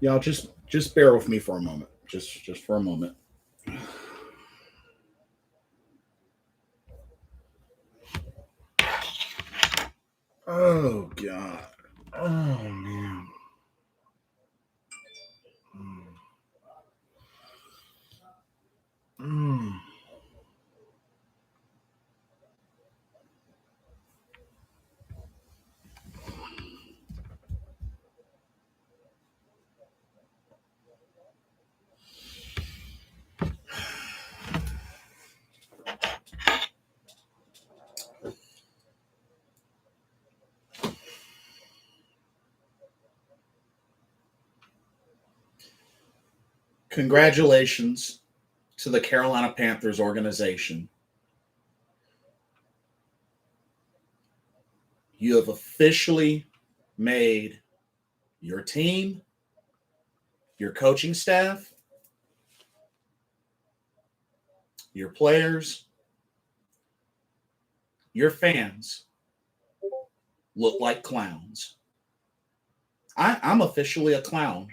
Y'all just bear with me for a moment. Just for a moment. Oh God. Oh man. Mm. Congratulations to the Carolina Panthers organization. You have officially made your team, your coaching staff, your players, your fans look like clowns. I'm officially a clown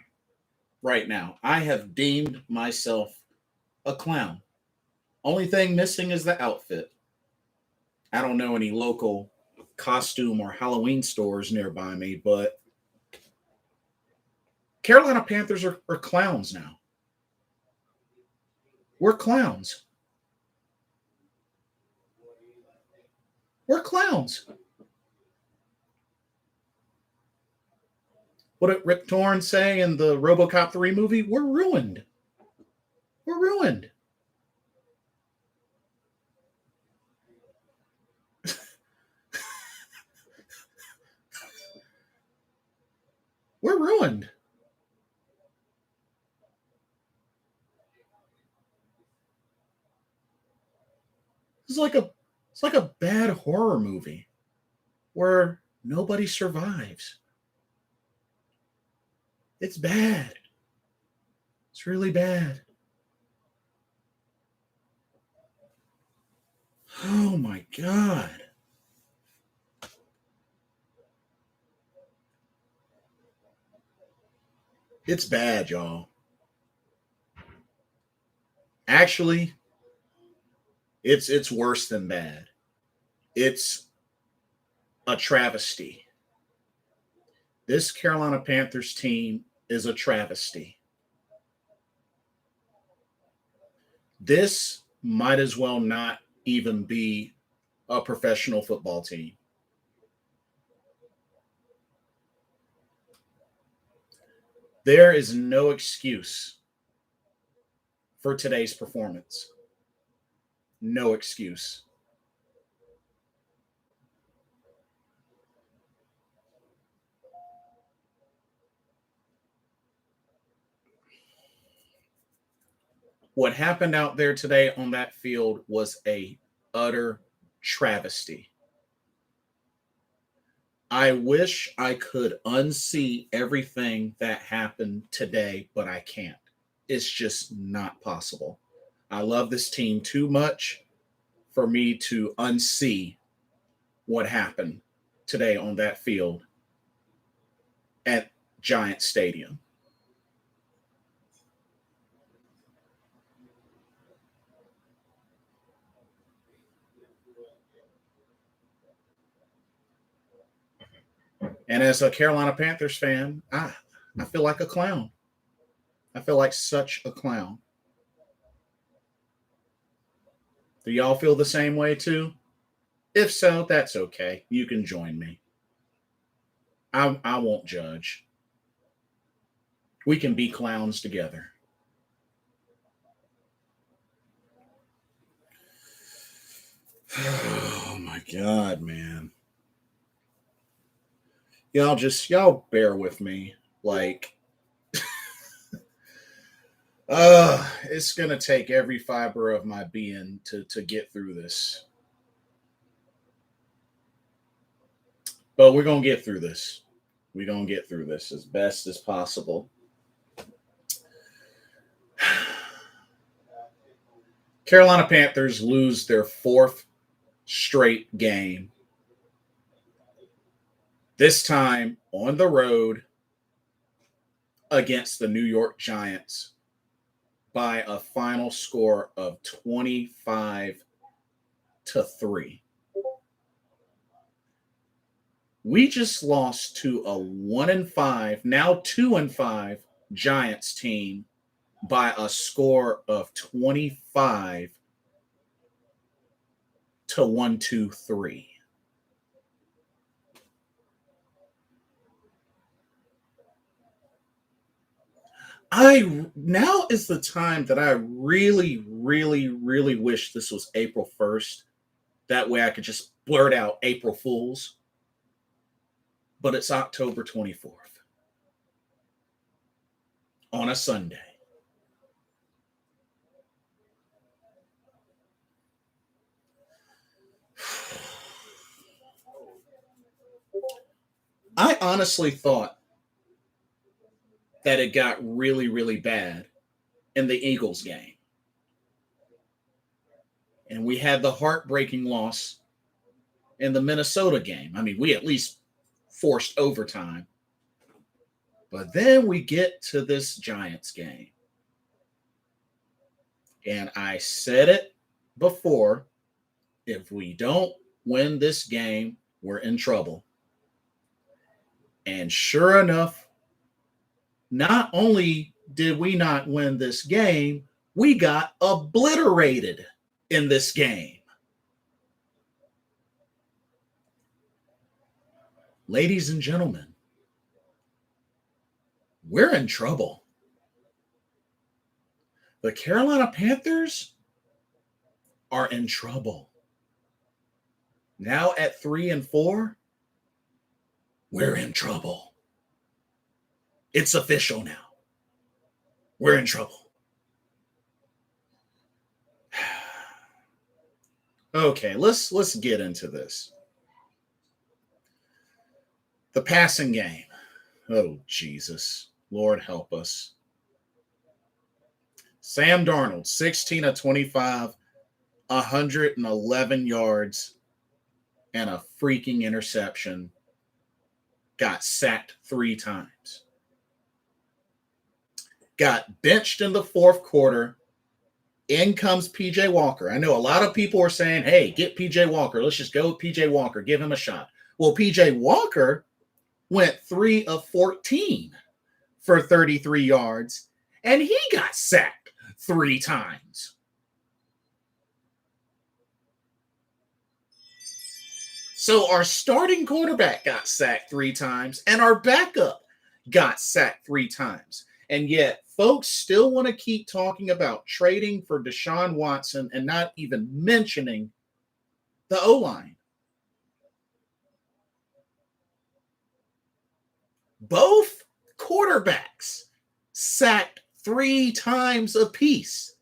right now. I have deemed myself a clown. Only thing missing is the outfit. I don't know any local costume or Halloween stores nearby me, but Carolina Panthers are clowns now. We're clowns. We're clowns. What did Rip Torn say in the RoboCop 3 movie? We're ruined. We're ruined. We're ruined. It's like a bad horror movie where nobody survives. It's bad. It's really bad. Oh my God. It's bad, y'all. Actually, it's worse than bad. It's a travesty. This Carolina Panthers team is a travesty. This might as well not even be a professional football team. There is no excuse for today's performance. No excuse. What happened out there today on that field was a utter travesty. I wish I could unsee everything that happened today, but I can't. It's just not possible. I love this team too much for me to unsee what happened today on that field at Giant Stadium. And as a Carolina Panthers fan, I feel like a clown. I feel like such a clown. Do y'all feel the same way too? If so, that's okay. You can join me. I won't judge. We can be clowns together. Oh my God, man. Y'all bear with me. Like, it's gonna take every fiber of my being to get through this. But we're gonna get through this. We're gonna get through this as best as possible. Carolina Panthers lose their fourth straight game. This time on the road against the New York Giants by a final score of 25-3. We just lost to a 1-5, now 2-5 Giants team by a score of 25-123. Now is the time that I really, really, really wish this was April 1st. That way I could just blurt out April Fools. But it's October 24th on a Sunday. I honestly thought that it got really, really bad in the Eagles game. And we had the heartbreaking loss in the Minnesota game. I mean, we at least forced overtime. But then we get to this Giants game. And I said it before, if we don't win this game, we're in trouble. And sure enough, not only did we not win this game, we got obliterated in this game. Ladies and gentlemen, we're in trouble. The Carolina Panthers are in trouble. Now at 3-4, we're in trouble. It's official now. We're in trouble. Okay, let's get into this. The passing game. Oh, Jesus. Lord help us. Sam Darnold, 16 of 25, 111 yards, and a freaking interception. Got sacked 3 times. Got benched in the fourth quarter. In comes PJ Walker. I know a lot of people are saying, hey, get PJ Walker. Let's just go with PJ Walker. Give him a shot. Well, PJ Walker went 3 of 14 for 33 yards, and he got sacked 3 times. So our starting quarterback got sacked 3 times, and our backup got sacked 3 times. And yet, folks still want to keep talking about trading for Deshaun Watson and not even mentioning the O-line. Both quarterbacks sacked 3 times apiece.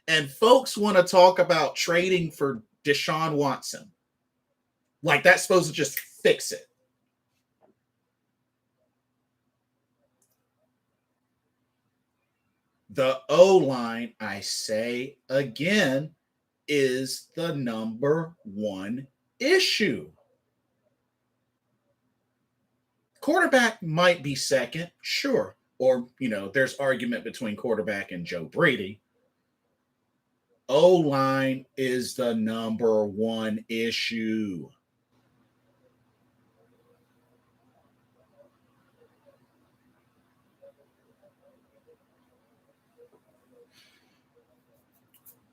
And folks want to talk about trading for Deshaun Watson. Like that's supposed to just fix it. The O-line, I say again, is the number one issue. Quarterback might be second, sure. Or, there's argument between quarterback and Joe Brady. O-line is the number one issue.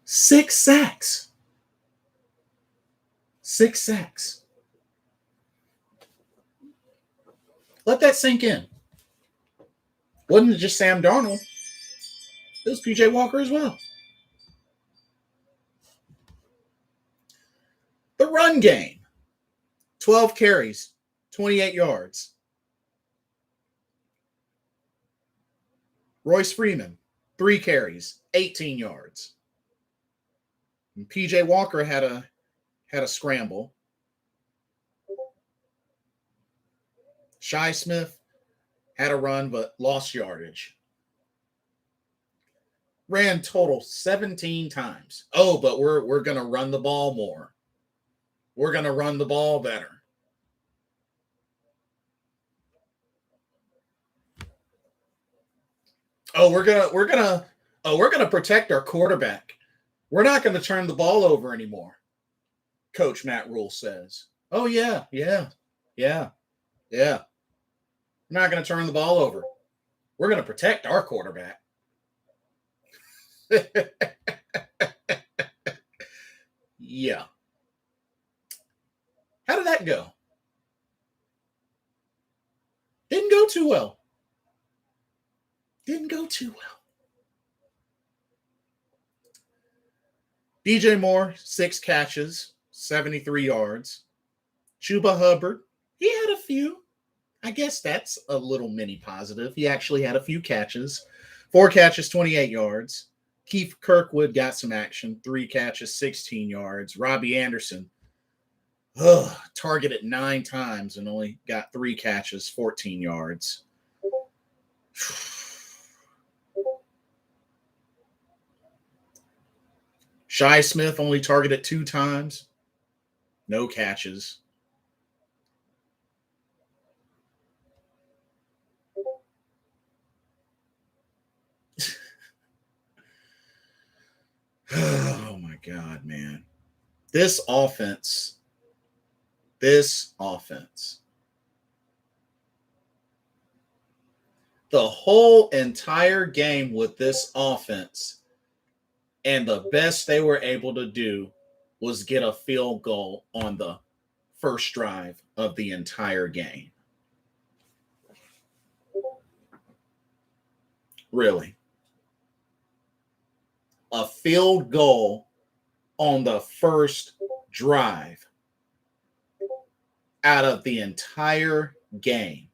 Six sacks. Let that sink in. Wasn't it just Sam Darnold? It was PJ Walker as well. The run game. 12 carries, 28 yards. Royce Freeman, 3 carries, 18 yards. And PJ Walker had a scramble. Shi Smith had a run but lost yardage. Ran total 17 times. Oh, but we're going to run the ball more. We're going to run the ball better. We're gonna protect our quarterback. We're not gonna turn the ball over anymore. Coach Matt Rule says. Oh yeah, yeah, yeah, yeah. We're not gonna turn the ball over. We're gonna protect our quarterback. Yeah. How did that go? Didn't go too well. Didn't go too well. DJ Moore, 6 catches, 73 yards. Chuba Hubbard, he had a few. I guess that's a little mini positive. He actually had a few catches. 4 catches, 28 yards. Keith Kirkwood got some action. 3 catches, 16 yards. Robbie Anderson, targeted 9 times and only got 3 catches, 14 yards. Shi Smith only targeted 2 times. No catches. Oh my God, man. This offense. The whole entire game with this offense, and the best they were able to do was get a field goal on the first drive of the entire game. Really. A field goal on the first drive out of the entire game.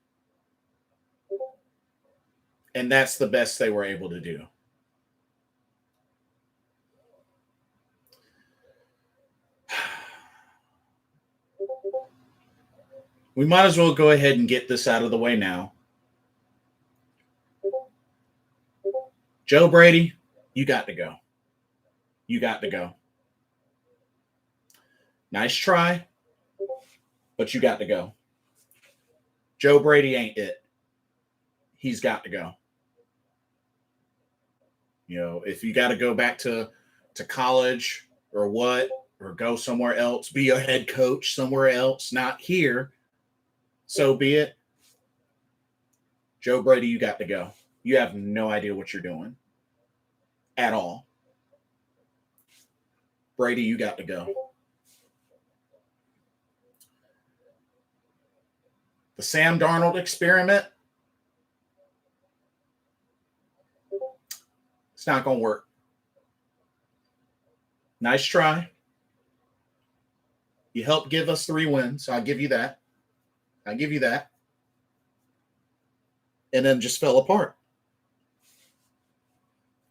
And that's the best they were able to do. We might as well go ahead and get this out of the way now. Joe Brady, you got to go. You got to go. Nice try, but you got to go. Joe Brady ain't it. He's got to go. You know, if you got to go back to college or what, or go somewhere else, be a head coach somewhere else, not here, so be it. Joe Brady, you got to go. You have no idea what you're doing at all. Brady, you got to go. The Sam Darnold experiment, it's not going to work. Nice try. You helped give us 3 wins. I'll give you that. And then just fell apart.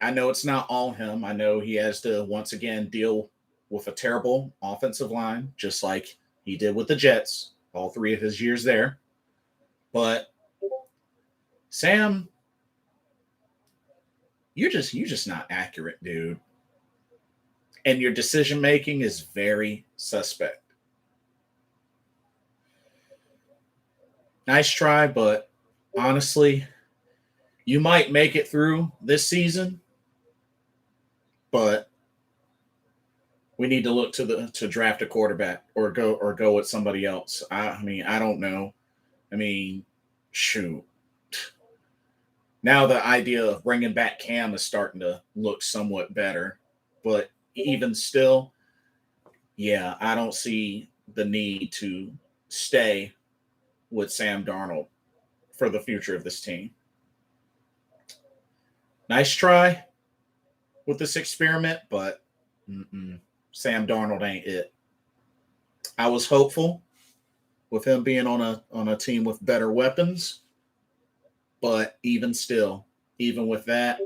I know it's not all him. I know he has to once again deal with a terrible offensive line, just like he did with the Jets, all 3 of his years there. But Sam, you're just not accurate, dude. And your decision making is very suspect. Nice try, but honestly, you might make it through this season, but we need to look to draft a quarterback or go with somebody else. I mean, I don't know. I mean, shoot. Now the idea of bringing back Cam is starting to look somewhat better, but even still, yeah, I don't see the need to stay with Sam Darnold for the future of this team. Nice try with this experiment, but Sam Darnold ain't it. I was hopeful with him being on a team with better weapons, but even still, even with that,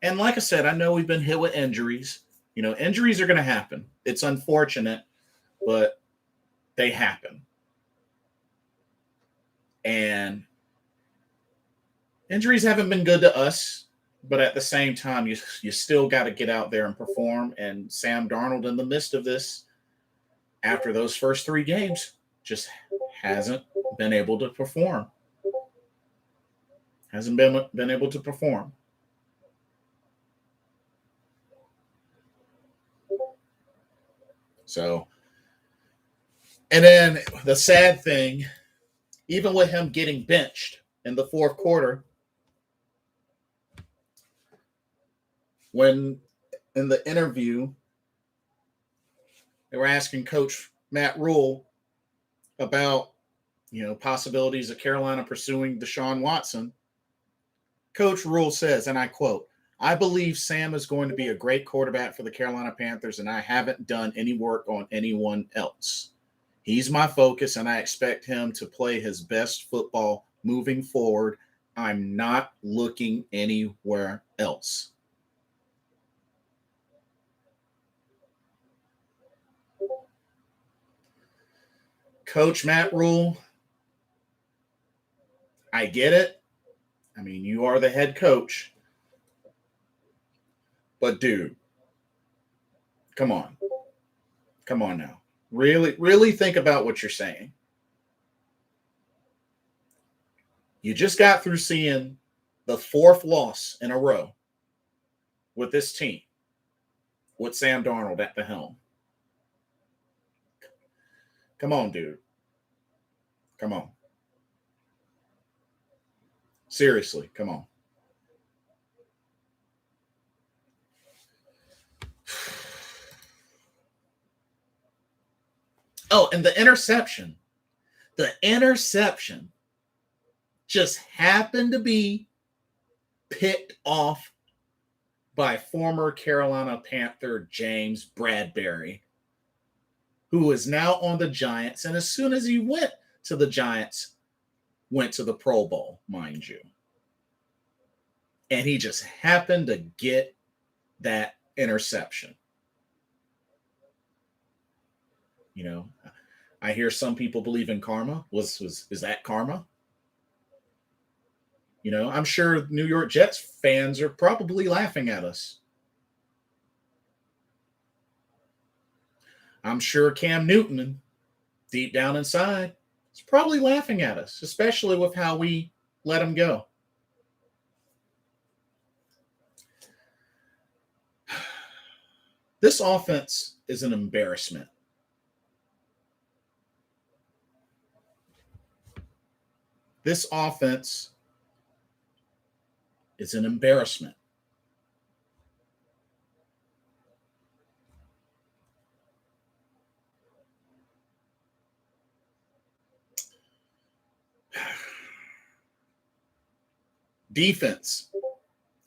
and like I said, I know we've been hit with injuries. You know, injuries are going to happen. It's unfortunate, but they happen. And injuries haven't been good to us, but at the same time, you still got to get out there and perform. And Sam Darnold, in the midst of this, after those first 3 games, just hasn't been able to perform. Hasn't been able to perform. So, and then the sad thing, even with him getting benched in the fourth quarter, when in the interview they were asking Coach Matt Rule about, possibilities of Carolina pursuing Deshaun Watson, Coach Rule says, and I quote, "I believe Sam is going to be a great quarterback for the Carolina Panthers, and I haven't done any work on anyone else. He's my focus, and I expect him to play his best football moving forward. I'm not looking anywhere else." Coach Matt Rule, I get it. I mean, you are the head coach. But dude, come on. Come on now. Really, really think about what you're saying. You just got through seeing the fourth loss in a row with this team, with Sam Darnold at the helm. Come on, dude. Come on. Seriously, come on. Oh, and the interception. The interception just happened to be picked off by former Carolina Panther James Bradbury, who is now on the Giants. And as soon as he went to the Giants, went to the Pro Bowl, mind you. And he just happened to get that interception. I hear some people believe in karma. Is that karma? I'm sure New York Jets fans are probably laughing at us. I'm sure Cam Newton, deep down inside, is probably laughing at us, especially with how we let him go. This offense is an embarrassment. This offense is an embarrassment. Defense.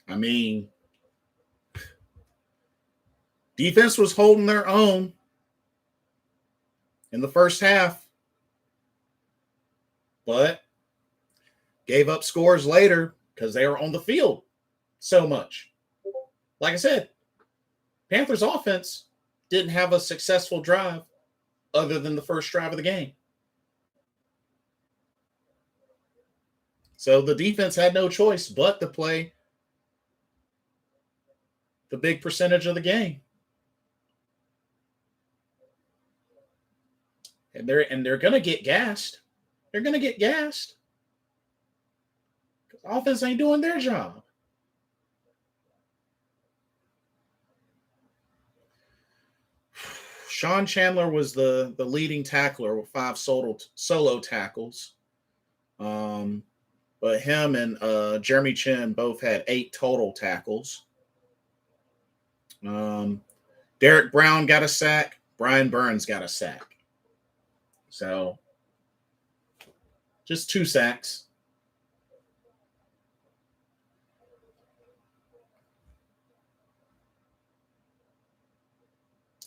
I mean, defense was holding their own in the first half, but gave up scores later because they were on the field so much. Like I said, Panthers offense didn't have a successful drive other than the first drive of the game. So the defense had no choice but to play the big percentage of the game. And they're going to get gassed. They're going to get gassed. Because offense ain't doing their job. Sean Chandler was the leading tackler with 5 solo tackles. But him and Jeremy Chin both had 8 total tackles. Derek Brown got a sack. Brian Burns got a sack. So, just 2 sacks.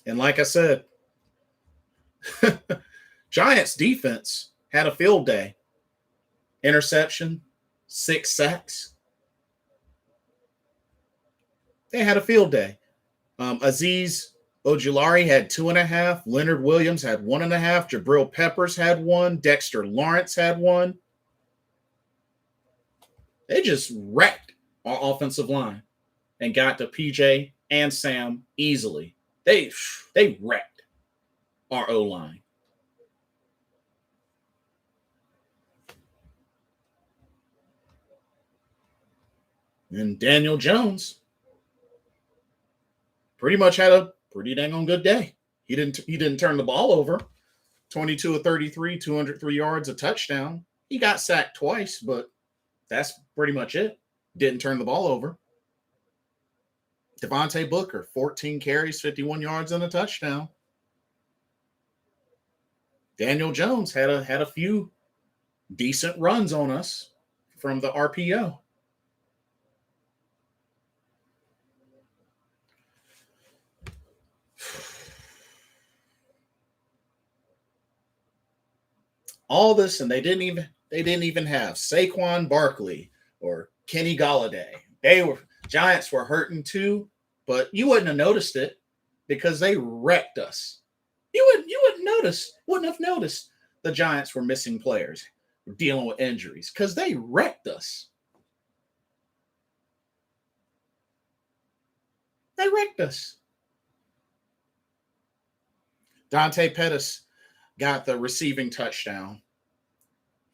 And like I said, Giants defense had a field day. Interception, 6 sacks. They had a field day. Azeez Ojulari had 2.5. Leonard Williams had 1.5. Jabril Peppers had 1. Dexter Lawrence had 1. They just wrecked our offensive line and got to PJ and Sam easily. They wrecked our O-line. And Daniel Jones pretty much had a pretty dang on good day. He didn't turn the ball over. 22 of 33, 203 yards, a touchdown. He got sacked twice, but that's pretty much it. Didn't turn the ball over. Devontae Booker, 14 carries, 51 yards, and a touchdown. Daniel Jones had a few decent runs on us from the RPO. All this, and they didn't even have Saquon Barkley or Kenny Galladay. Giants were hurting too, but you wouldn't have noticed it because they wrecked us. You wouldn't have noticed the Giants were missing players, dealing with injuries, because they wrecked us. They wrecked us. Dante Pettis got the receiving touchdown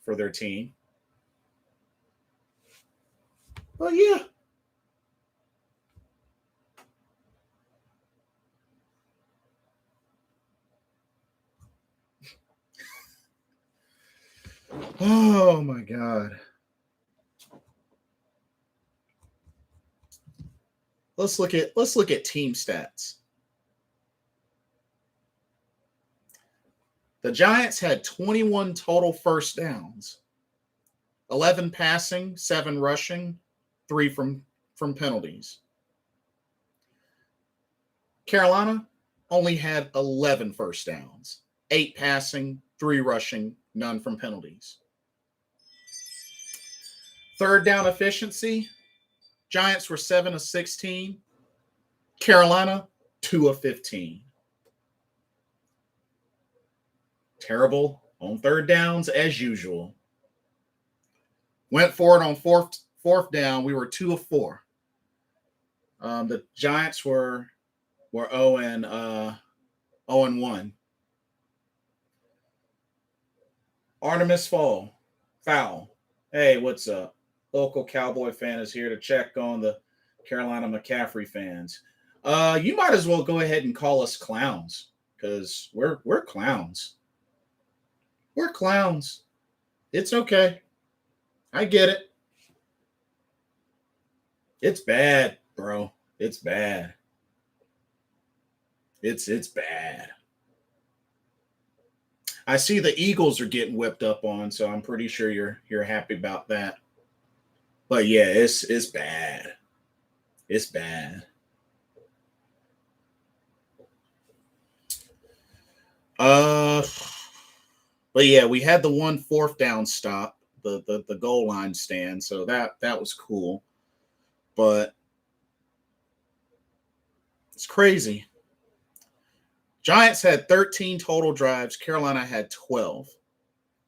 for their team. Well, yeah. Oh my God. Let's look at team stats. The Giants had 21 total first downs, 11 passing, 7 rushing, 3 from penalties. Carolina only had 11 first downs, 8 passing, 3 rushing, none from penalties. Third down efficiency, Giants were 7 of 16. Carolina, 2 of 15. Terrible on third downs as usual. Went for it on fourth down. We were 2 of 4. The Giants were 0 and 1. Artemis foul. Hey, what's up? Local Cowboy fan is here to check on the Carolina McCaffrey fans. You might as well go ahead and call us clowns because we're clowns. We're clowns. It's okay. I get it. It's bad, bro. It's bad. It's bad. I see the Eagles are getting whipped up on, so I'm pretty sure you're happy about that. But yeah, it's bad. It's bad. But yeah, we had the 1 4th down stop, the goal line stand, so that was cool. But it's crazy. Giants had 13 total drives. Carolina had 12.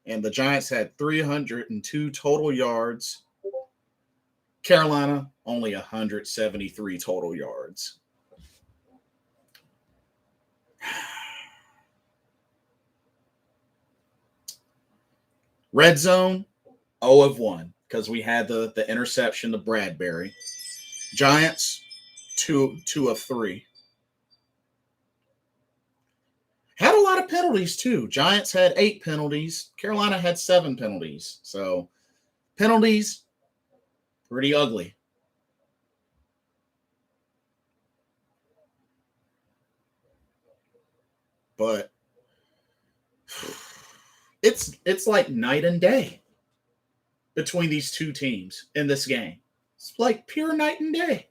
And the Giants had 302 total yards. Carolina, only 173 total yards. Red zone, 0 of 1, because we had the interception to Bradbury. Giants, 2 of 3. Had a lot of penalties, too. Giants had 8 penalties. Carolina had 7 penalties. So, penalties, pretty ugly. But it's like night and day between these two teams in this game. It's like pure night and day.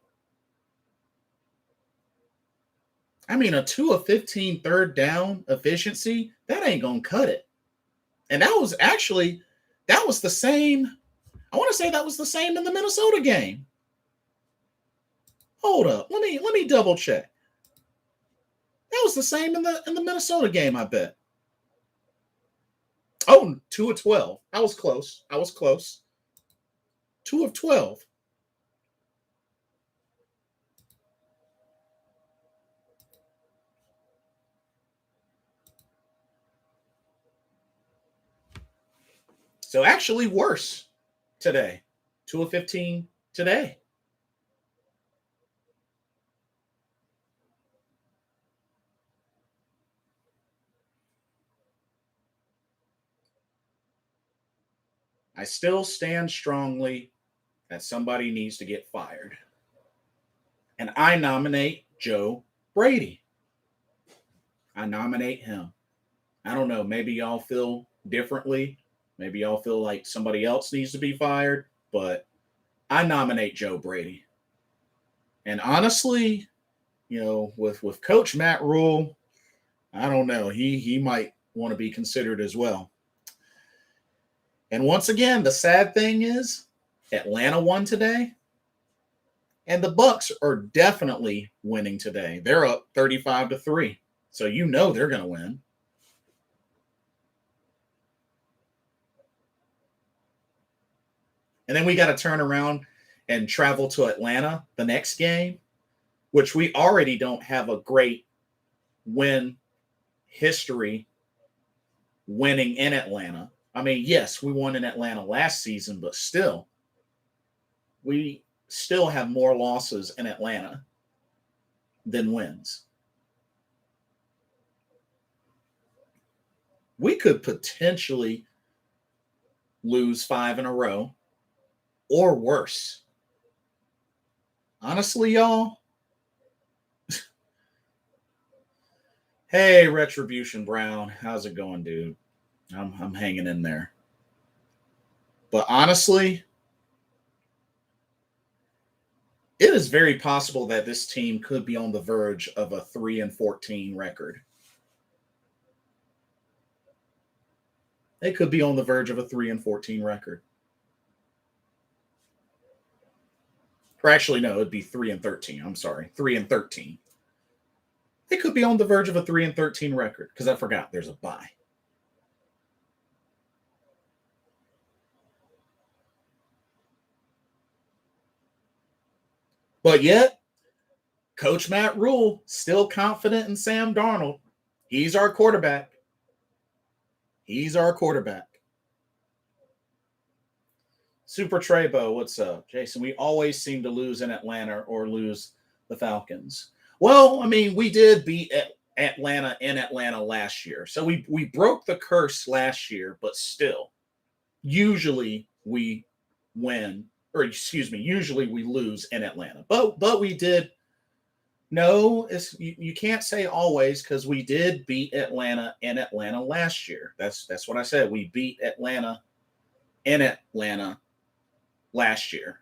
I mean, a 2 of 15 third down efficiency, that ain't going to cut it. And that was the same. I want to say that was the same in the Minnesota game. Hold up. Let me double check. That was the same in the Minnesota game, I bet. Oh, 2 of 12. I was close. 2 of 12. So actually worse today. 2 of 15 today. I still stand strongly that somebody needs to get fired. And I nominate Joe Brady. I nominate him. I don't know. Maybe y'all feel differently. Maybe y'all feel like somebody else needs to be fired. But I nominate Joe Brady. And honestly, with Coach Matt Rule, I don't know. He might want to be considered as well. And once again, the sad thing is Atlanta won today. And the Bucks are definitely winning today. They're up 35-3. So they're going to win. And then we got to turn around and travel to Atlanta the next game, which we already don't have a great win history winning in Atlanta. I mean, yes, we won in Atlanta last season, but still, we still have more losses in Atlanta than wins. We could potentially lose 5 in a row or worse. Honestly, y'all. Hey, Retribution Brown. How's it going, dude? I'm hanging in there. But honestly, it is very possible that this team could be on the verge of a 3-14 record. They could be on the verge of a 3-14 record. Or actually, no, it'd be 3-13. I'm sorry, 3-13. They could be on the verge of a 3-13 record because I forgot there's a bye. But yet, Coach Matt Rule still confident in Sam Darnold. He's our quarterback. He's our quarterback. Super Trebo, what's up? Jason, we always seem to lose in Atlanta or lose the Falcons. Well, I mean, we did beat Atlanta in Atlanta last year. So we broke the curse last year, but still, usually we win, or excuse me, usually we lose in Atlanta. But we did. No, you can't say always because we did beat Atlanta in Atlanta last year. That's what I said. We beat Atlanta in Atlanta last year.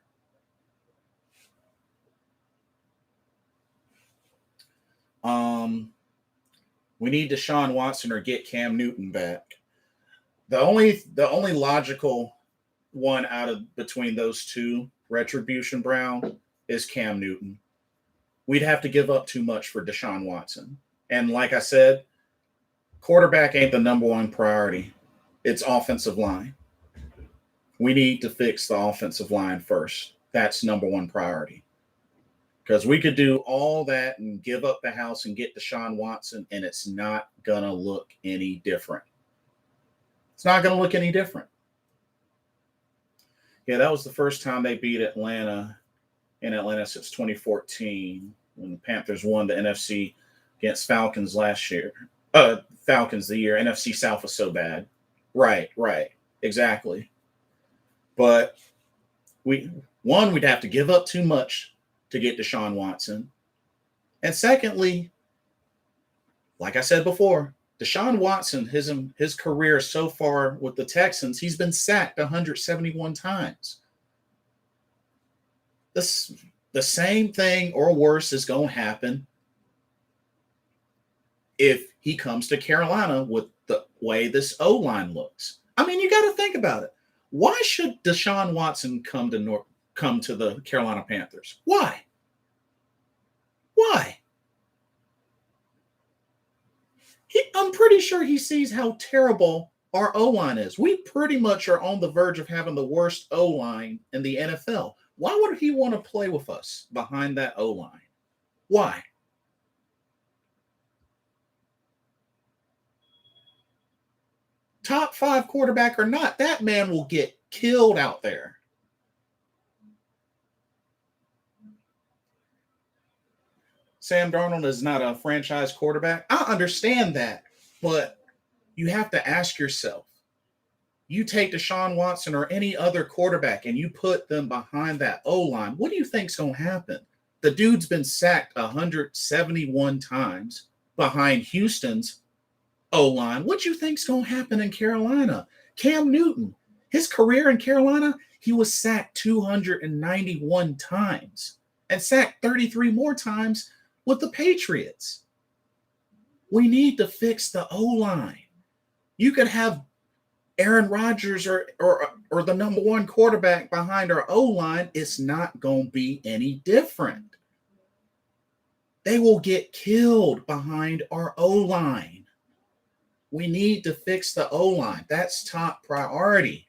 We need Deshaun Watson or get Cam Newton back. The only logical one out of between those two, Retribution Brown, is Cam Newton. We'd have to give up too much for Deshaun Watson. And like I said, quarterback ain't the number one priority. It's offensive line. We need to fix the offensive line first. That's number one priority. Because we could do all that and give up the house and get Deshaun Watson, and it's not going to look any different. It's not going to look any different. Yeah, that was the first time they beat Atlanta in Atlanta since 2014 when the Panthers won the NFC against Falcons last year. Falcons the year. NFC South was so bad. Right. Exactly. But we'd have to give up too much to get Deshaun Watson. And secondly, like I said before, Deshaun Watson, his career so far with the Texans, he's been sacked 171 times. The same thing or worse is going to happen if he comes to Carolina with the way this O-line looks. I mean, you got to think about it. Why should Deshaun Watson come to the Carolina Panthers? Why? I'm pretty sure he sees how terrible our O-line is. We pretty much are on the verge of having the worst O-line in the NFL. Why would he want to play with us behind that O-line? Why? Top 5 quarterback or not, that man will get killed out there. Sam Darnold is not a franchise quarterback. I understand that, but you have to ask yourself, You take Deshaun Watson or any other quarterback and you put them behind that O-line, what do you think's going to happen? The dude's been sacked 171 times behind Houston's O-line. What do you think's going to happen in Carolina? Cam Newton, his career in Carolina, he was sacked 291 times and sacked 33 more times with the Patriots. We need to fix the O-line. You could have Aaron Rodgers or the number one quarterback behind our O-line. It's not going to be any different. They will get killed behind our O-line. We need to fix the O-line. That's top priority.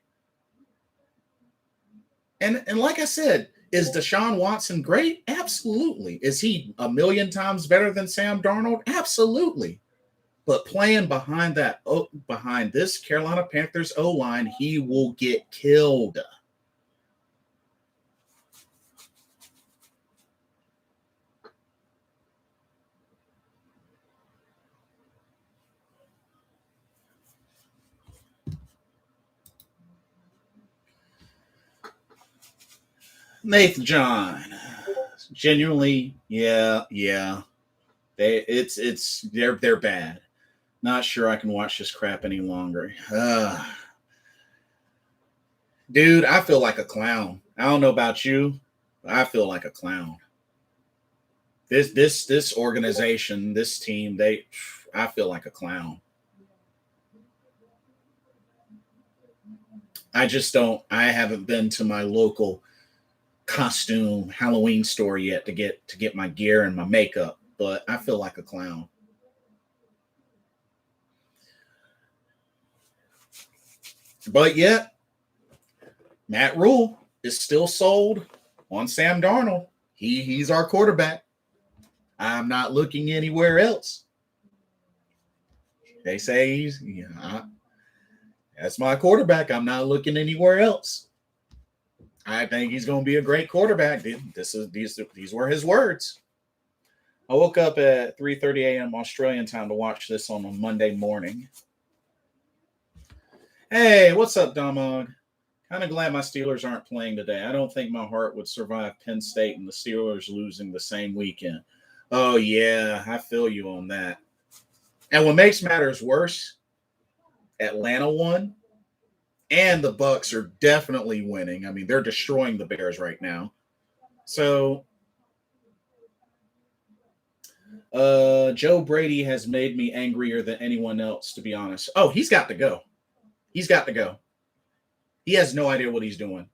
And like I said, is Deshaun Watson great? Absolutely. Is he a million times better than Sam Darnold? Absolutely. But playing behind this Carolina Panthers O-line, he will get killed. Nathan John, genuinely, yeah. They're bad. Not sure I can watch this crap any longer. Dude, I feel like a clown. I don't know about you, but I feel like a clown. This organization, this team, I feel like a clown. I haven't been to my local costume Halloween store yet to get my gear and my makeup, but I feel like a clown. But yet, Matt Rule is still sold on Sam Darnold. He's our quarterback. I'm not looking anywhere else. They say that's my quarterback. I'm not looking anywhere else. I think he's going to be a great quarterback. These were his words. I woke up at 3:30 a.m. Australian time to watch this on a Monday morning. Hey, what's up, Domog? Kind of glad my Steelers aren't playing today. I don't think my heart would survive Penn State and the Steelers losing the same weekend. Oh, yeah, I feel you on that. And what makes matters worse, Atlanta won, and the Bucs are definitely winning. I mean, they're destroying the Bears right now. So, Joe Brady has made me angrier than anyone else, to be honest. Oh, he's got to go. He's got to go. He has no idea what he's doing.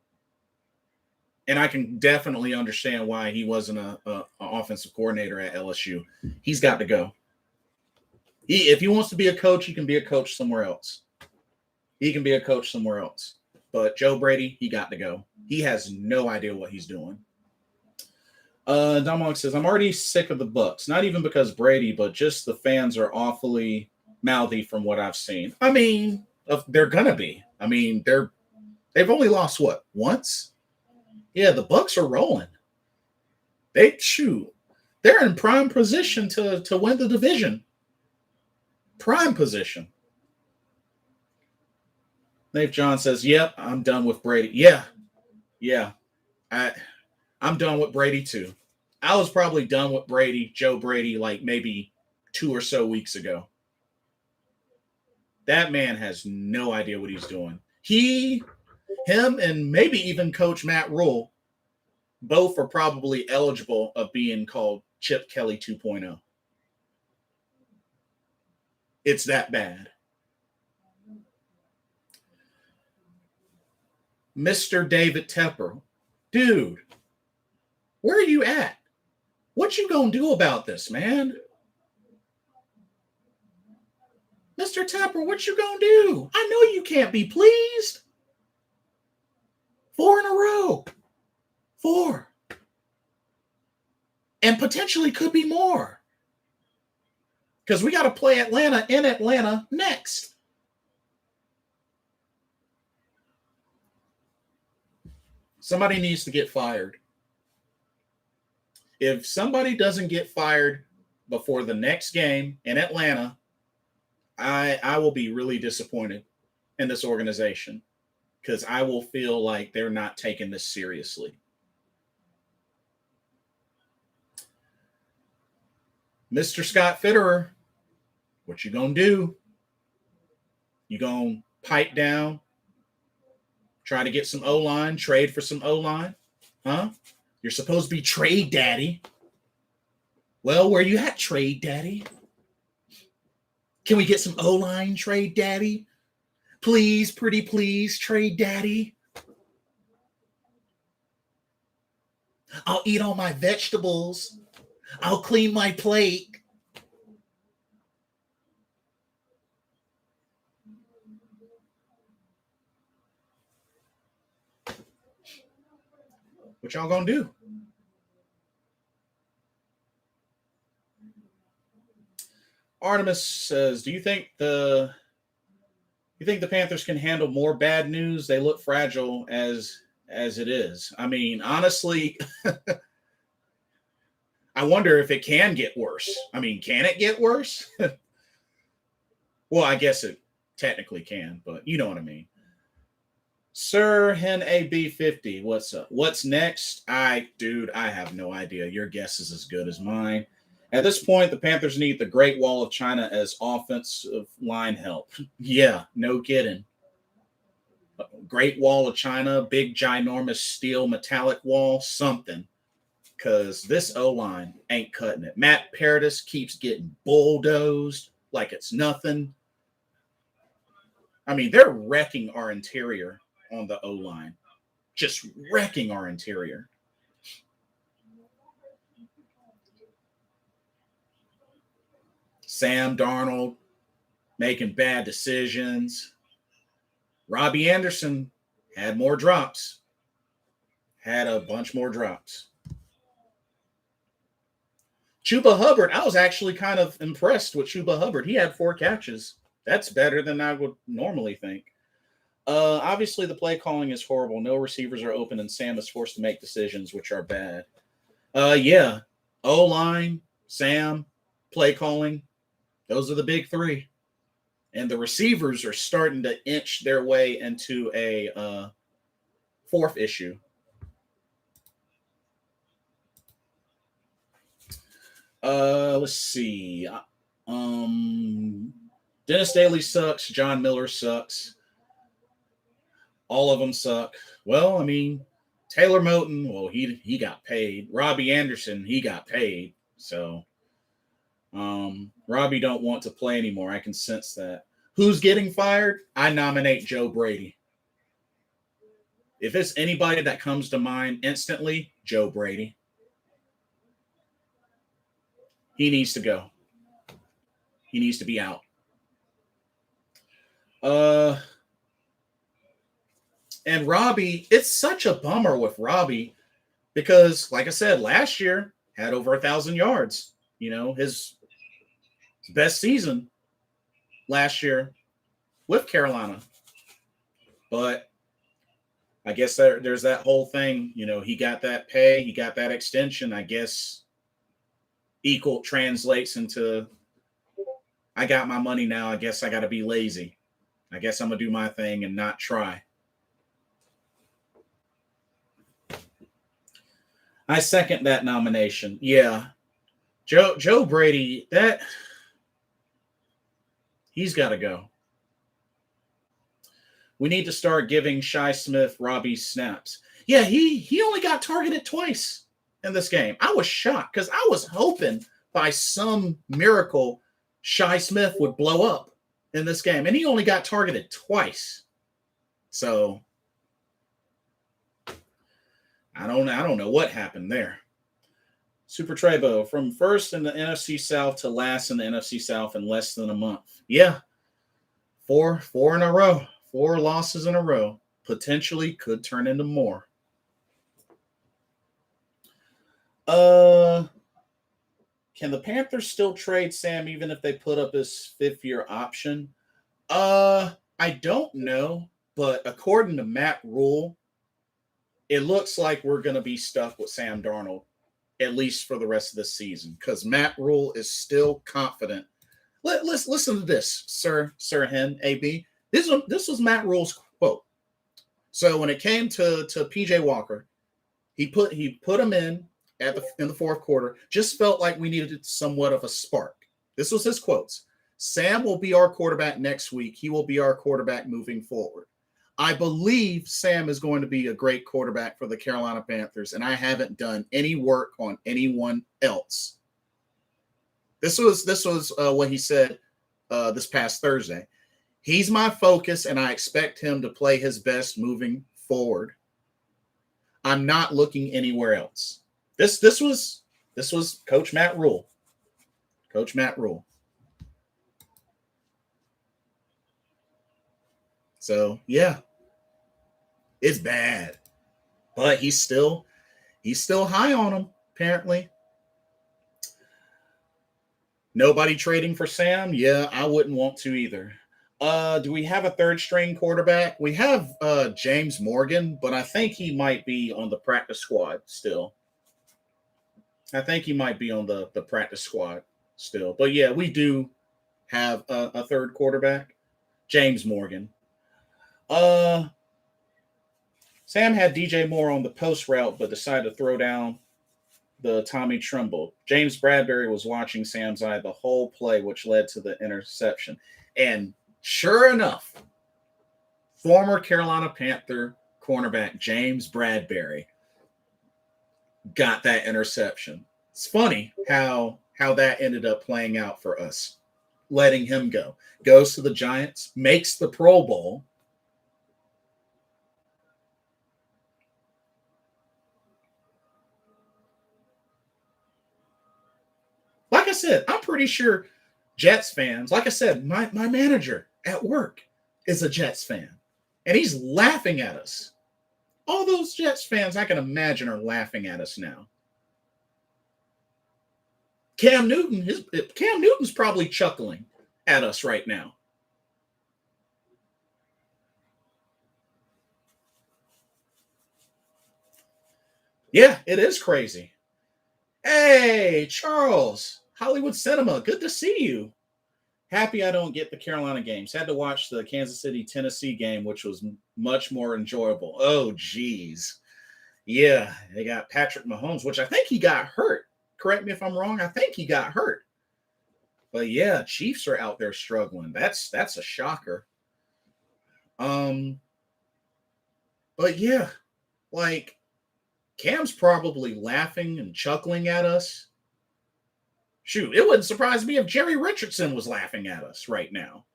And I can definitely understand why he wasn't an offensive coordinator at LSU. He's got to go. If he wants to be a coach, he can be a coach somewhere else. But Joe Brady, he got to go. He has no idea what he's doing. Dominic says, I'm already sick of the Bucs. Not even because Brady, but just the fans are awfully mouthy from what I've seen. I mean, they're going to be. I mean, they've only lost, what, once? Yeah, the Bucs are rolling. They're in prime position to win the division. Prime position. Nate John says, yep, I'm done with Brady. Yeah. I'm done with Brady too. I was probably done with Joe Brady, like maybe 2 or so weeks ago. That man has no idea what he's doing. Him, and maybe even Coach Matt Rule, both are probably eligible of being called Chip Kelly 2.0. It's that bad. Mr. David Tepper, dude, where are you at? What you gonna do about this, man? Mr. Tepper, what you gonna do? I know you can't be pleased. 4 in a row. 4. And potentially could be more. Because we got to play Atlanta in Atlanta next. Somebody needs to get fired. If somebody doesn't get fired before the next game in Atlanta, I will be really disappointed. in this organization because I will feel like they're not taking this seriously. Mr. Scott Fitterer, what you gonna do? You gonna pipe down, try to get some O-line, trade for some O-line? Huh? You're supposed to be trade daddy. Well, where you at, trade daddy? Can we get some O-line, trade daddy? Please, pretty please, trade daddy. I'll eat all my vegetables. I'll clean my plate. What y'all gonna do? Artemis says, "Do you think the Panthers can handle more bad news? They look fragile as it is." I mean, honestly, I wonder if it can get worse. I mean, can it get worse? Well, I guess it technically can, but you know what I mean. Sir Hen AB50, what's up? What's next? Dude, I have no idea. Your guess is as good as mine. At this point, the Panthers need the Great Wall of China as offensive line help. Yeah, no kidding. Great Wall of China, big, ginormous steel metallic wall, something. Because this O-line ain't cutting it. Matt Paradis keeps getting bulldozed like it's nothing. I mean, they're wrecking our interior on the O-line. Just wrecking our interior. Sam Darnold making bad decisions. Robbie Anderson had more drops. Had a bunch more drops. Chuba Hubbard, I was actually kind of impressed with Chuba Hubbard. He had 4 catches. That's better than I would normally think. Obviously, the play calling is horrible. No receivers are open, and Sam is forced to make decisions, which are bad. Yeah. O-line, Sam, play calling. Those are the big 3. And the receivers are starting to inch their way into a 4th issue. Let's see. Dennis Daly sucks. John Miller sucks. All of them suck. Well, I mean, Taylor Moton, well, he got paid. Robbie Anderson, he got paid. So, Robbie don't want to play anymore. I can sense that. Who's getting fired? I nominate Joe Brady. If it's anybody that comes to mind instantly, Joe Brady. He needs to go. He needs to be out. And Robbie, it's such a bummer with Robbie because, like I said, last year had over 1,000 yards. You know, his best season last year with Carolina. But I guess there's that whole thing. You know, he got that pay, he got that extension. I guess equal translates into, I got my money now. I guess I got to be lazy. I guess I'm going to do my thing and not try. I second that nomination. Yeah. Joe Brady, he's got to go. We need to start giving Shi Smith Robbie snaps. Yeah, he only got targeted twice in this game. I was shocked because I was hoping by some miracle Shi Smith would blow up in this game, and he only got targeted twice. So I don't know what happened there. Super Trebo, from first in the NFC South to last in the NFC South in less than a month. Yeah. Four in a row. 4 losses in a row. Potentially could turn into more. Can the Panthers still trade Sam even if they put up his 5th-year option? I don't know, but according to Matt Rule, it looks like we're going to be stuck with Sam Darnold, at least for the rest of the season, because Matt Rule is still confident. Let's listen to this, Sir Hen, AB. This was Matt Rule's quote. So when it came to PJ Walker, he put him in in the fourth quarter. Just felt like we needed somewhat of a spark. This was his quotes. Sam will be our quarterback next week. He will be our quarterback moving forward. I believe Sam is going to be a great quarterback for the Carolina Panthers, and I haven't done any work on anyone else. This was what he said this past Thursday. He's my focus, and I expect him to play his best moving forward. I'm not looking anywhere else. This was Coach Matt Rule. Coach Matt Rule. So yeah, it's bad, but he's still high on him. Apparently, nobody trading for Sam. Yeah, I wouldn't want to either. Do we have a third string quarterback? We have James Morgan, but I think he might be on the practice squad still. I think he might be on the practice squad still. But yeah, we do have a third quarterback, James Morgan. Sam had DJ Moore on the post route, but decided to throw down the Tommy Tremble. James Bradbury was watching Sam's eye the whole play, which led to the interception. And sure enough, former Carolina Panther cornerback James Bradbury got that interception. It's funny how that ended up playing out for us. Letting him go. Goes to the Giants, makes the Pro Bowl. Like I said, I'm pretty sure Jets fans, like I said, my manager at work is a Jets fan, and he's laughing at us. All those Jets fans, I can imagine, are laughing at us now. Cam Newton's probably chuckling at us right now. Yeah, it is crazy. Hey, Charles, Hollywood Cinema, good to see you. Happy I don't get the Carolina games. Had to watch the Kansas City Tennessee game, which was much more enjoyable. Oh, geez. Yeah, they got Patrick Mahomes, which I think he got hurt. Correct me if I'm wrong. I think he got hurt. But yeah, Chiefs are out there struggling. That's a shocker. But yeah, like Cam's probably laughing and chuckling at us. Shoot, it wouldn't surprise me if Jerry Richardson was laughing at us right now.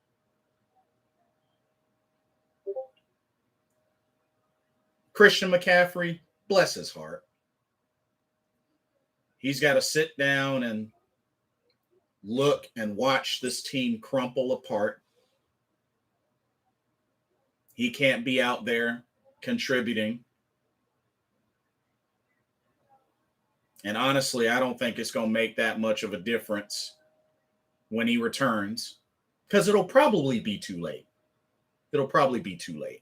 Christian McCaffrey, bless his heart. He's got to sit down and look and watch this team crumple apart. He can't be out there contributing. And honestly, I don't think it's going to make that much of a difference when he returns, because it'll probably be too late. It'll probably be too late.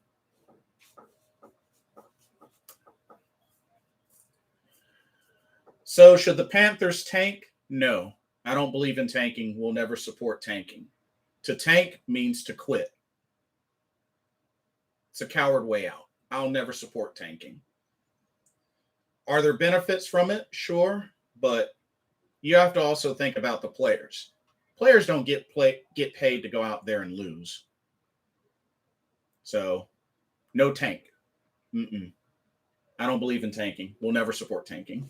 So should the Panthers tank? No, I don't believe in tanking. We'll never support tanking. To tank means to quit. It's a coward way out. I'll never support tanking. Are there benefits from it? Sure, but you have to also think about the players. Players don't get paid to go out there and lose. So, no tank. I don't believe in tanking. We'll never support tanking.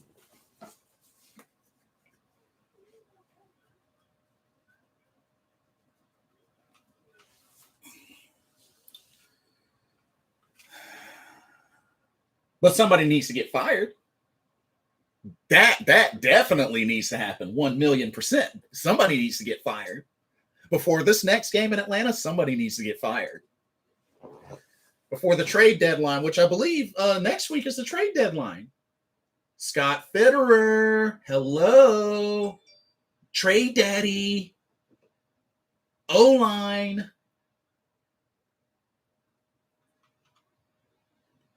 But somebody needs to get fired. That definitely needs to happen. 1,000,000%. Somebody needs to get fired. Before this next game in Atlanta, somebody needs to get fired. Before the trade deadline, which I believe next week is the trade deadline. Scott Fitterer, hello. Trade daddy. O-line.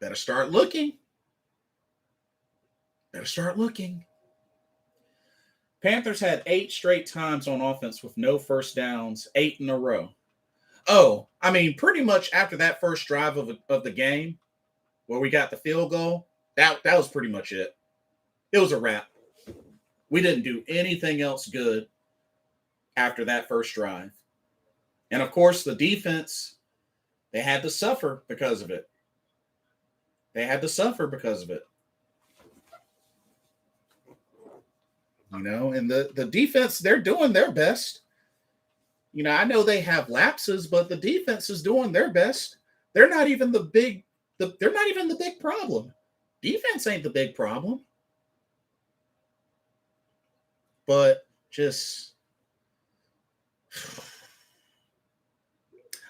Better start looking. Panthers had 8 straight times on offense with no first downs, 8 in a row. Oh, I mean, pretty much after that first drive of the game where we got the field goal, that was pretty much it. It was a wrap. We didn't do anything else good after that first drive. And of course, the defense, they had to suffer because of it. They had to suffer because of it. And the defense, they're doing their best. I know they have lapses, but the defense is doing their best. They're not even they're not even the big problem. Defense ain't the big problem. But just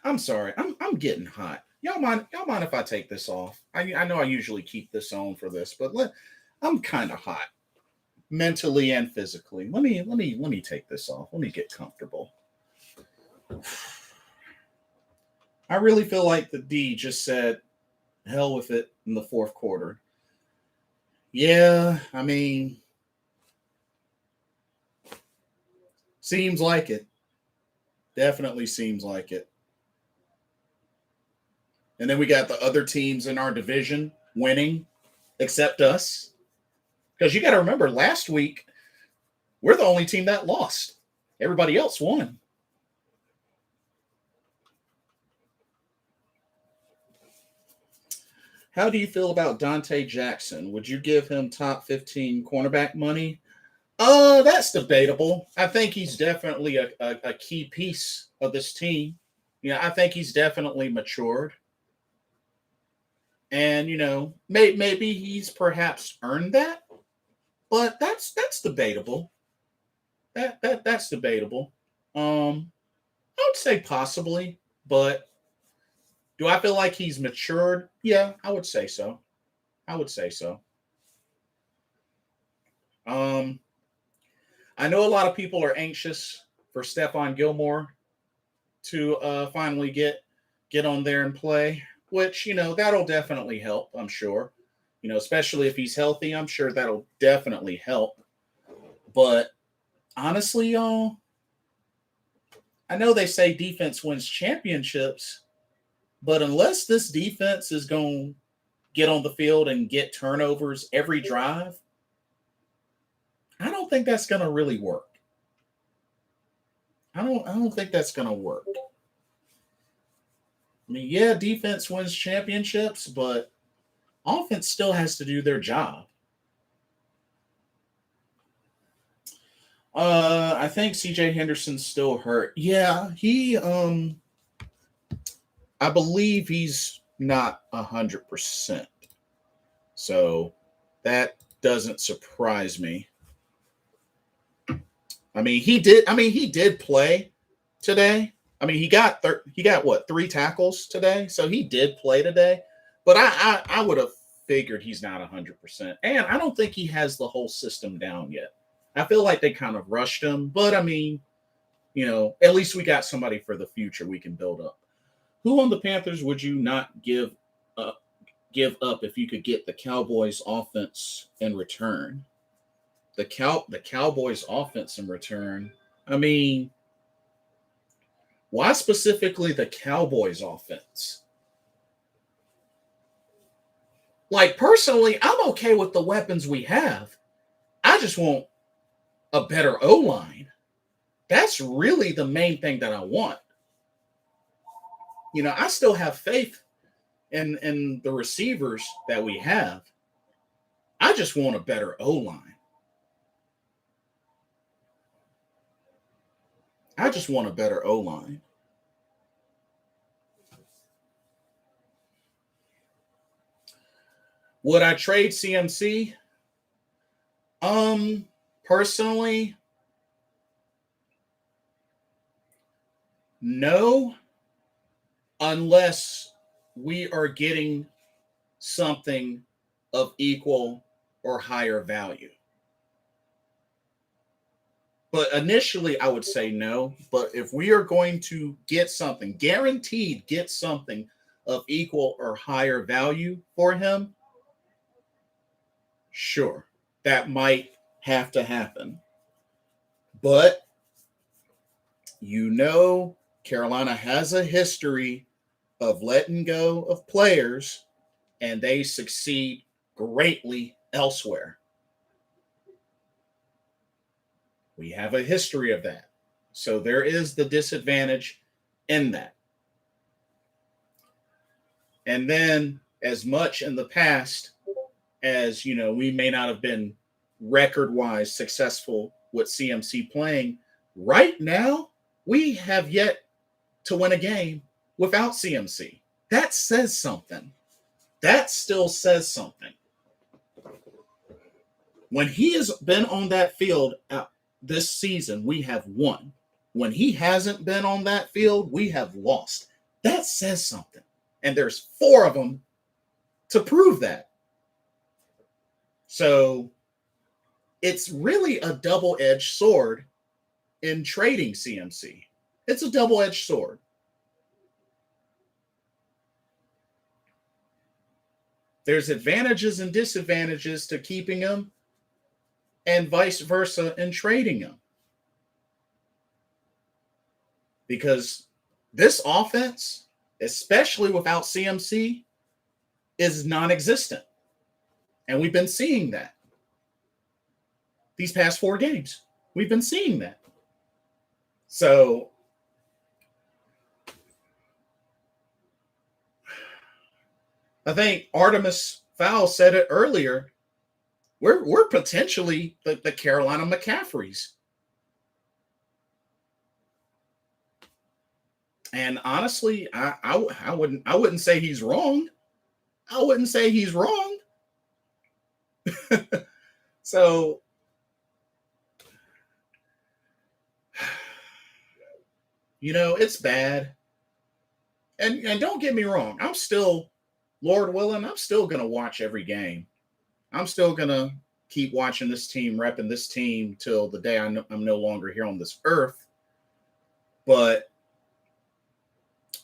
I'm sorry. I'm getting hot. Y'all mind if I take this off? I know I usually keep this on for this, but I'm kind of hot mentally and physically. Let me take this off. Let me get comfortable. I really feel like the D just said, hell with it in the fourth quarter. Yeah, I mean, seems like it. Definitely seems like it. And then we got the other teams in our division winning, except us. Because you got to remember, last week, we're the only team that lost. Everybody else won. How do you feel about Dante Jackson? Would you give him top 15 cornerback money? That's debatable. I think he's definitely a key piece of this team. I think he's definitely matured. And, maybe he's perhaps earned that, but that's debatable. That's debatable. I would say possibly, but do I feel like he's matured? Yeah, I would say so. I would say so. Um, I know a lot of people are anxious for Stephon Gilmore to finally get on there and play, which that'll definitely help. I'm sure. Especially if he's healthy, I'm sure that'll definitely help. But honestly, y'all, I know they say defense wins championships, but unless this defense is going to get on the field and get turnovers every drive, I don't think that's going to really work. I don't think that's going to work. I mean, yeah, defense wins championships, but offense still has to do their job. I think CJ Henderson's still hurt. Yeah, I believe he's not 100%. So that doesn't surprise me. He did play today. He got what, 3 tackles today? So he did play today. But I would have figured he's not 100%. And I don't think he has the whole system down yet. I feel like they kind of rushed him, but at least we got somebody for the future we can build up. Who on the Panthers would you not give up if you could get the Cowboys offense in return? The Cowboys offense in return. Why specifically the Cowboys offense? Like, personally, I'm okay with the weapons we have. I just want a better O-line. That's really the main thing that I want. I still have faith in the receivers that we have. I just want a better O-line. I just want a better O-line. Would I trade CMC? Personally, no, unless we are getting something of equal or higher value. But initially, I would say no. But if we are going to get something, guaranteed get something of equal or higher value for him, sure, that might have to happen. But Carolina has a history of letting go of players and they succeed greatly elsewhere. We have a history of that. So there is the disadvantage in that. And then, as much in the past as, we may not have been record wise successful with CMC playing, right now, we have yet to win a game without CMC. That says something. That still says something. When he has been on that field this season, we have won. When he hasn't been on that field, we have lost. That says something. And there's 4 of them to prove that. So it's really a double-edged sword in trading CMC. It's a double-edged sword. There's advantages and disadvantages to keeping him and vice versa in trading him. Because this offense, especially without CMC, is non-existent. And we've been seeing that. These past 4 games, we've been seeing that. So I think Artemis Fowl said it earlier. We're potentially the Carolina McCaffreys. And honestly, I wouldn't say he's wrong. I wouldn't say he's wrong. So it's bad. And don't get me wrong, I'm still, Lord willing, I'm still gonna watch every game. I'm still gonna keep watching this team, repping this team till the day I'm no longer here on this earth. But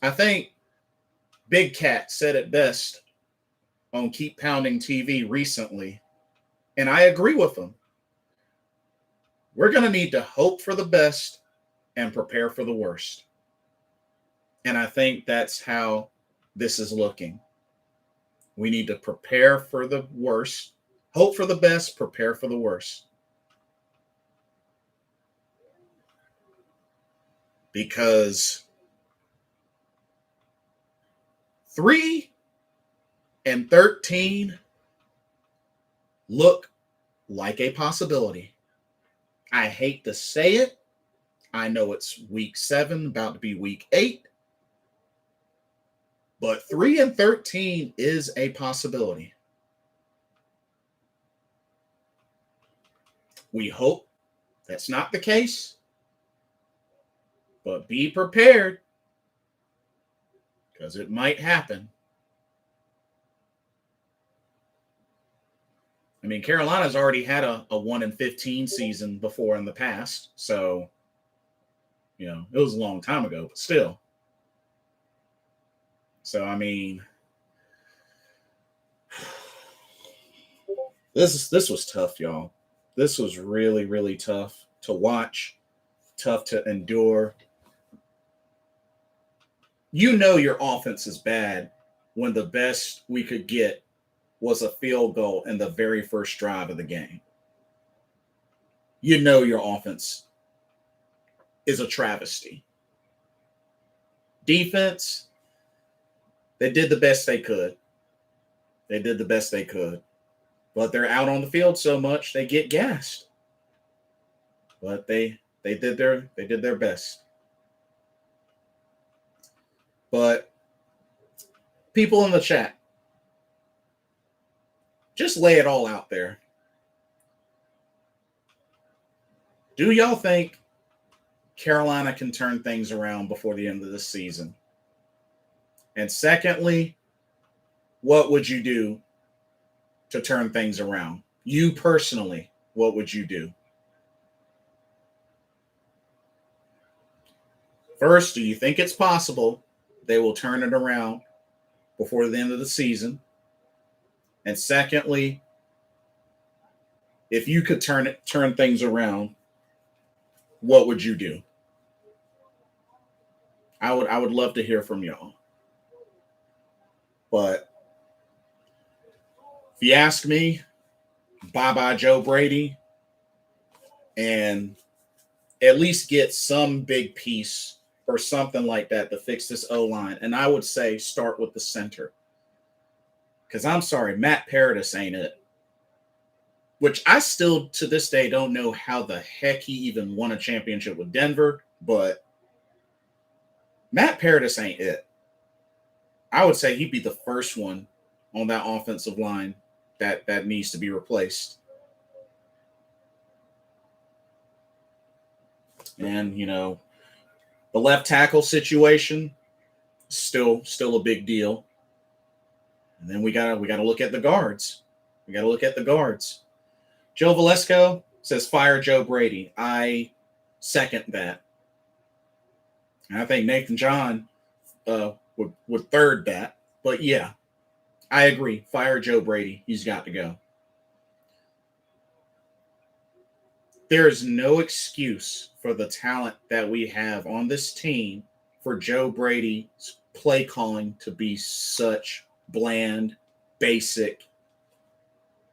I think Big Cat said it best on Keep Pounding TV recently, and I agree with him. We're going to need to hope for the best and prepare for the worst. And I think that's how this is looking. We need to prepare for the worst, hope for the best, prepare for the worst. Because 3-13 look like a possibility. I hate to say it. I know it's week 7, about to be week 8. But 3-13 is a possibility. We hope that's not the case. But be prepared, because it might happen. I mean, Carolina's already had a 1-15 season before in the past. So, it was a long time ago, but still. So, I mean, this was tough, y'all. This was really, really tough to watch, tough to endure. Your offense is bad when the best we could get was a field goal in the very first drive of the game. Your offense is a travesty. Defense, they did the best they could. But they're out on the field so much they get gassed. But they did their best. But people in the chat, just lay it all out there. Do y'all think Carolina can turn things around before the end of the season? And secondly, what would you do to turn things around? You personally, what would you do? First, do you think it's possible they will turn it around before the end of the season? And secondly, if you could turn things around, what would you do? I would love to hear from y'all. But if you ask me, bye Joe Brady, and at least get some big piece or something like that to fix this O line. And I would say start with the center. Because I'm sorry, Matt Paradis ain't it. Which I still to this day don't know how the heck he even won a championship with Denver, but Matt Paradis ain't it. I would say he'd be the first one on that offensive line that needs to be replaced. And the left tackle situation still a big deal. And then we gotta look at the guards. Joe Valesco says fire Joe Brady. I second that. And I think Nathan John would third that. But yeah, I agree. Fire Joe Brady. He's got to go. There is no excuse for the talent that we have on this team for Joe Brady's play calling to be such bland, basic,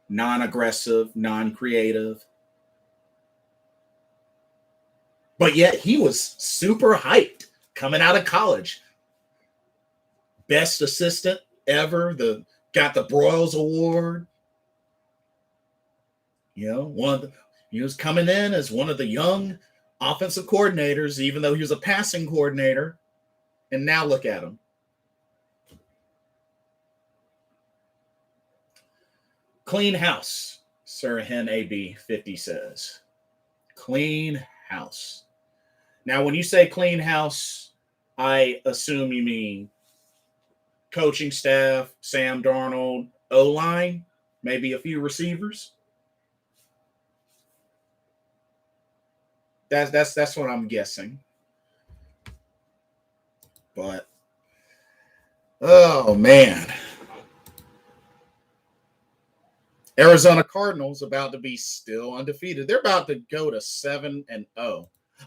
non-aggressive, non-creative. But yet he was super hyped coming out of college. Best assistant ever. Got the Broyles Award. He was coming in as one of the young offensive coordinators, even though he was a passing coordinator. And now look at him. Clean house, Sir Hen AB 50 says. Clean house. Now, when you say clean house, I assume you mean coaching staff, Sam Darnold, O-line, maybe a few receivers. That's what I'm guessing. But oh man. Arizona Cardinals about to be still undefeated. They're about to go to 7-0.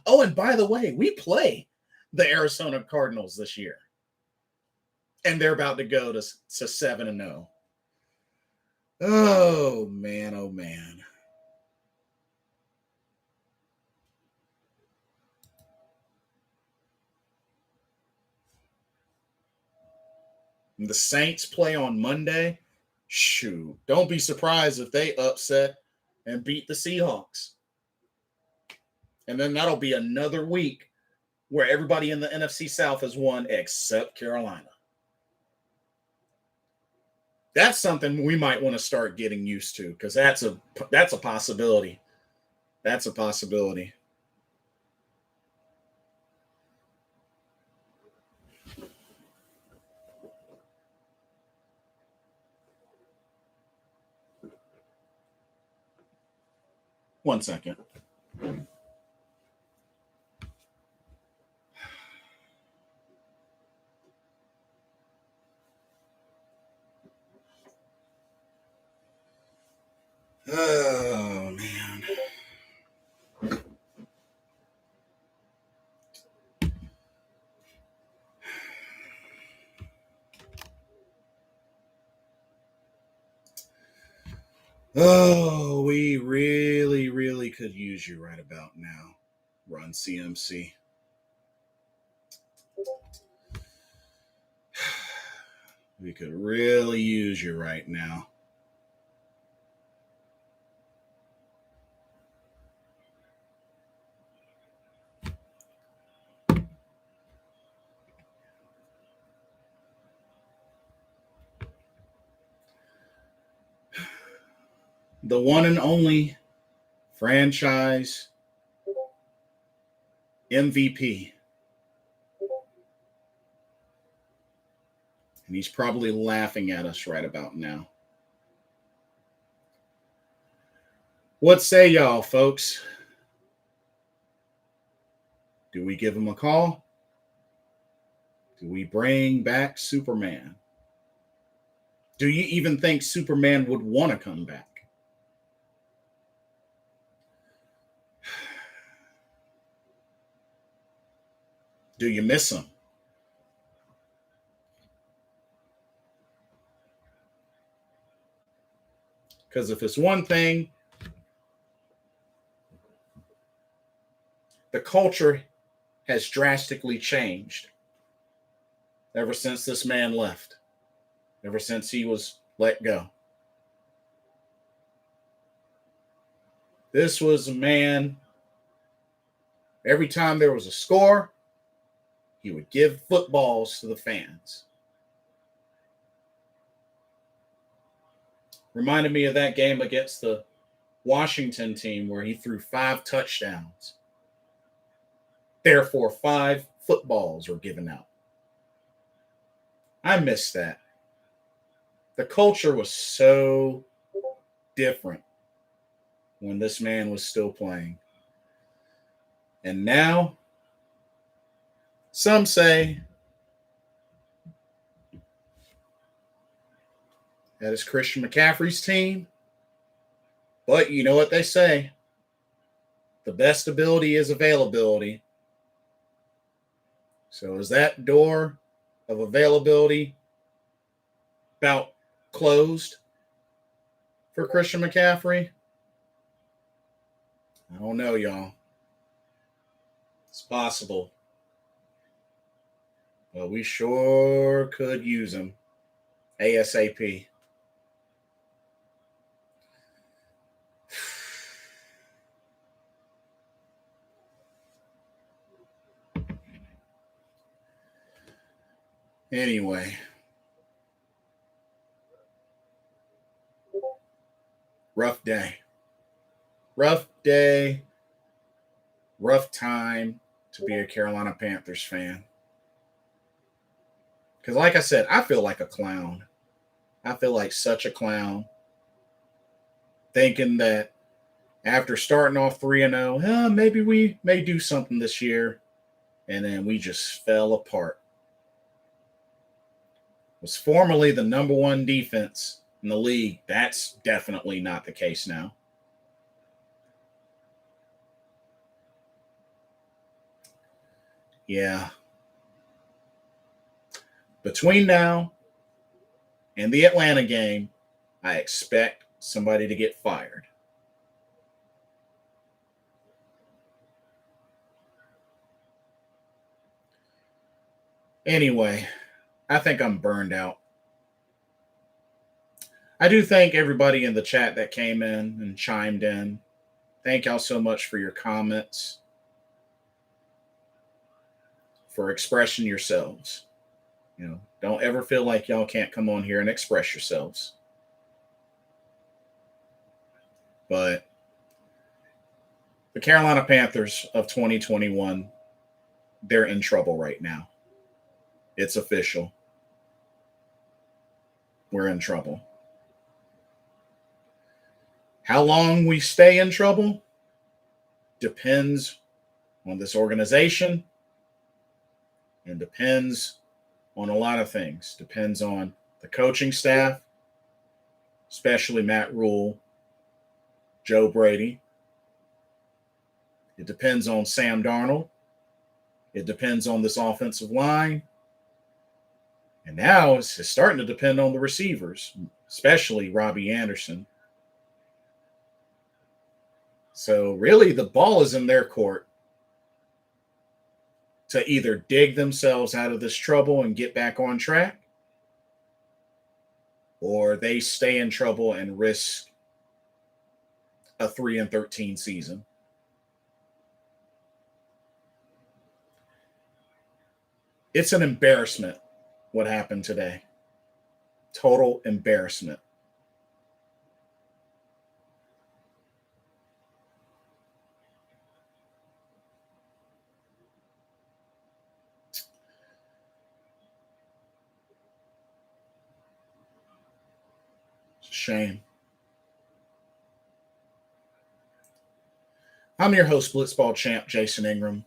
Oh, and by the way, we play the Arizona Cardinals this year. And they're about to go to 7-0. Oh, man, oh, man. And the Saints play on Monday. Shoot, don't be surprised if they upset and beat the Seahawks. And then that'll be another week where everybody in the NFC South has won except Carolina. That's something we might want to start getting used to because that's a possibility. That's a possibility. One second. Oh, man. Oh, we really, really could use you right about now. Run CMC. We could really use you right now. The one and only franchise MVP. And he's probably laughing at us right about now. What say y'all, folks? Do we give him a call? Do we bring back Superman? Do you even think Superman would want to come back? Do you miss him? Because if it's one thing, the culture has drastically changed ever since this man left, ever since he was let go. This was a man, every time there was a score, he would give footballs to the fans. Reminded me of that game against the Washington team where he threw 5 touchdowns. Therefore, 5 footballs were given out. I miss that. The culture was so different when this man was still playing. And now, some say that is Christian McCaffrey's team. But you know what they say. The best ability is availability. So is that door of availability about closed for Christian McCaffrey? I don't know, y'all. It's possible. But we sure could use him ASAP. Anyway. Rough day. Rough day. Rough time to be a Carolina Panthers fan. Because like I said, I feel like a clown. I feel like such a clown. Thinking that after starting off 3-0, maybe we may do something this year. And then we just fell apart. Was formerly the number 1 defense in the league. That's definitely not the case now. Yeah. Between now and the Atlanta game, I expect somebody to get fired. Anyway, I think I'm burned out. I do thank everybody in the chat that came in and chimed in. Thank y'all so much for your comments, for expressing yourselves. Don't ever feel like y'all can't come on here and express yourselves. But the Carolina Panthers of 2021, they're in trouble right now. It's official. We're in trouble. How long we stay in trouble depends on this organization and depends on a lot of things. Depends on the coaching staff, especially Matt Rule, Joe Brady. It depends on Sam Darnold. It depends on this offensive line. And now it's starting to depend on the receivers, especially Robbie Anderson. So really the ball is in their court to either dig themselves out of this trouble and get back on track, or they stay in trouble and risk a 3-13 season. It's an embarrassment what happened today. Total embarrassment. It's a shame. I'm your host, Blitzball Champ, Jason Ingram,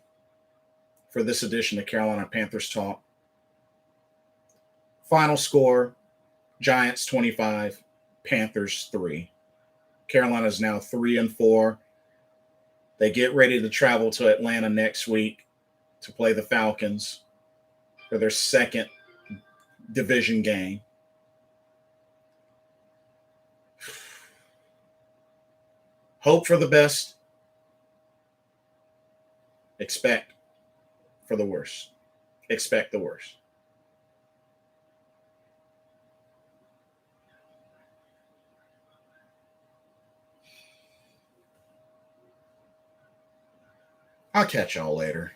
for this edition of Carolina Panthers Talk. Final score, Giants 25, Panthers 3. Carolina is now 3-4. They get ready to travel to Atlanta next week to play the Falcons for their second division game. Hope for the best, expect for the worst. Expect the worst. I'll catch y'all later.